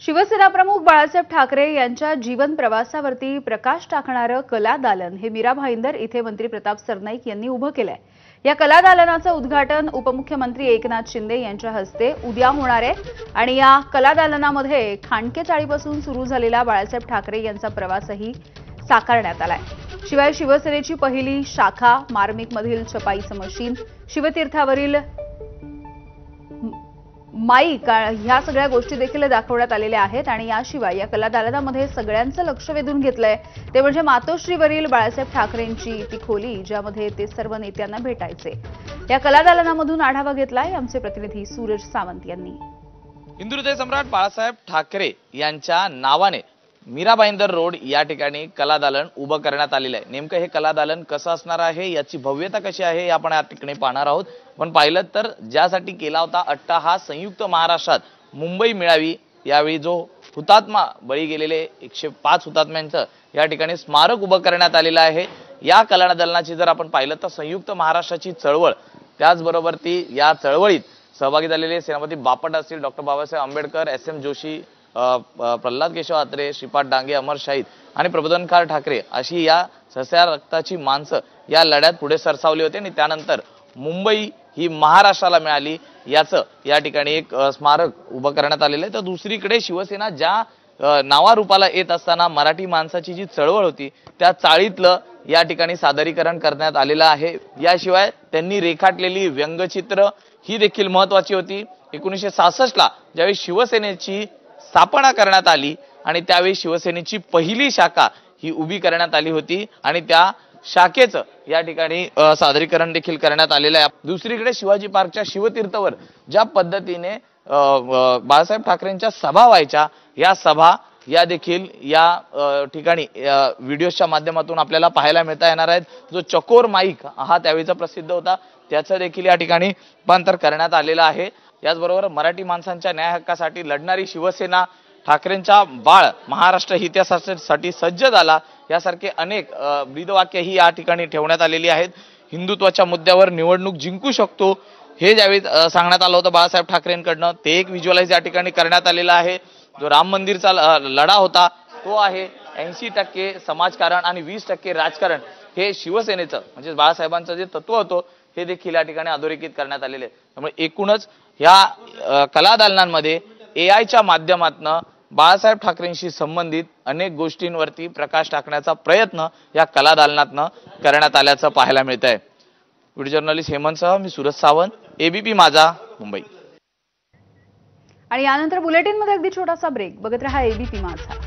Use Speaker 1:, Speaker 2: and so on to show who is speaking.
Speaker 1: शिवसेना प्रमुख बाळासाहेब ठाकरे यांच्या जीवन प्रवासावरती प्रकाश टाकणारं कला दालन हे मीरा भाईंदर इथे मंत्री प्रताप सरनाईक यांनी उभं केलंय। या कला दालनाचं उद्घाटन उपमुख्यमंत्री एकनाथ शिंदे यांच्या हस्ते उद्या होणार आहे आणि या कला दालनामध्ये खांडके चाळीपासून सुरू झालेला बाळासाहेब ठाकरे यांचा प्रवासही साकारण्यात आलाय। शिवाय शिवसेनेची पहिली शाखा, मार्मिकमधील छपाईचं मशीन, शिवतीर्थावरील माईक ह्या सगळ्या गोष्टी देखील दाखवण्यात आलेल्या आहेत आणि याशिवाय या कला दालनामध्ये सगळ्यांचं लक्ष वेधून घेतलंय ते म्हणजे मातोश्रीवरील बाळासाहेब ठाकरेंची ती खोली, ज्यामध्ये ते सर्व नेत्यांना भेटायचे। या कला दालनामधून आढावा घेतलाय आमचे प्रतिनिधी सूरज सावंत यांनी।
Speaker 2: हिंदुहृदय सम्राट बाळासाहेब ठाकरे यांच्या नावाने मीरा भाईंदर रोड या ठिकाणी कला दालन उभं करण्यात आलेलं आहे। नेमकं हे कला दालन कसं असणार आहे, याची भव्यता कशी आहे, आपण या ठिकाणी पाहणार आहोत। पण पाहिलं तर ज्यासाठी केला होता अट्टाहास संयुक्त महाराष्ट्रात मुंबई मिळावी, यावेळी जो हुतात्मा बळी गेलेले 105 हुतात्म्यांचं या ठिकाणी स्मारक उभं करण्यात आलेलं आहे। या कला दालनाची जर आपण पाहिलं तर संयुक्त महाराष्ट्राची चळवळ, त्याचबरोबर ती या चळवळीत सहभागी झालेले सेनापती बापट असतील, डॉक्टर बाबासाहेब आंबेडकर, SM जोशी, प्रल्हाद केशव आत्रे, श्रीपाद डांगे, अमर शाहीद आणि प्रबोधनकार ठाकरे अशी या सस्या रक्ताची माणसं या लढ्यात पुढे सरसावली होते आणि त्यानंतर मुंबई ही महाराष्ट्राला मिळाली, याचं या ठिकाणी एक स्मारक उभं करण्यात आलेलं आहे। तर दुसरीकडे शिवसेना ज्या नावारूपाला येत असताना मराठी माणसाची जी चळवळ होती त्या चाळीतलं या ठिकाणी सादरीकरण करण्यात आलेलं आहे। याशिवाय त्यांनी रेखाटलेली व्यंगचित्र ही देखील महत्वाची होती। 1966 ला ज्यावेळी शिवसेनेची स्थापना करण्यात आली आणि त्यावेळी शिवसेनेची पहिली शाखा ही उभी करण्यात आली होती आणि त्या शाखेचं या ठिकाणी सादरीकरण देखील करण्यात आलेलं आहे। दुसरीकडे शिवाजी पार्कच्या शिवतीर्थवर ज्या पद्धतीने बाळासाहेब ठाकरेंच्या सभा व्हायच्या, या सभा या देखील या ठिकाणी व्हिडिओच्या माध्यमातून आपल्याला पाहायला मिळता येणार आहेत। जो चकोर माईक हा त्यावेळीचा प्रसिद्ध होता, त्याचं देखील या ठिकाणी रूपांतर करण्यात आलेलं आहे। याचबरोबर मराठी माणसांच्या न्याय हक्कासाठी लढणारी शिवसेना, ठाकरेंचा बाळ महाराष्ट्र इतिहासासाठी सज्ज झाला, यासारखे अनेक ब्रीदवाक्यही या ठिकाणी ठेवण्यात आलेली आहेत। हिंदुत्वाच्या मुद्द्यावर निवडणूक जिंकू शकतो हे ज्यावेळी सांगण्यात आलं होतं बाळासाहेब ठाकरेंकडनं, ते एक व्हिज्युअलाइज या ठिकाणी करण्यात आलेलं आहे। जो राम मंदिरचा लढा होता तो आहे 80% समाजकारण आणि 20% राजकारण, हे शिवसेनेचं म्हणजे बाळासाहेबांचं जे तत्व होतं हे देखील या ठिकाणी अधोरेखित करण्यात आलेले आहे। त्यामुळे एकूणच या कला दालनांमध्ये AI च्या माध्यमातून बाळासाहेब ठाकरेंशी संबंधित अनेक गोष्टींवरती प्रकाश टाकण्याचा प्रयत्न या कला दालनातून करण्यात आल्याचं पाहायला मिळत आहे। व्हिडिओ जर्नलिस्ट हेमंतसह मी सूरज सावंत, ABP माझा, मुंबई।
Speaker 1: आणि यानंतर बुलेटिनमध्ये अगदी छोटासा ब्रेक, बघत रहा ABP माझा।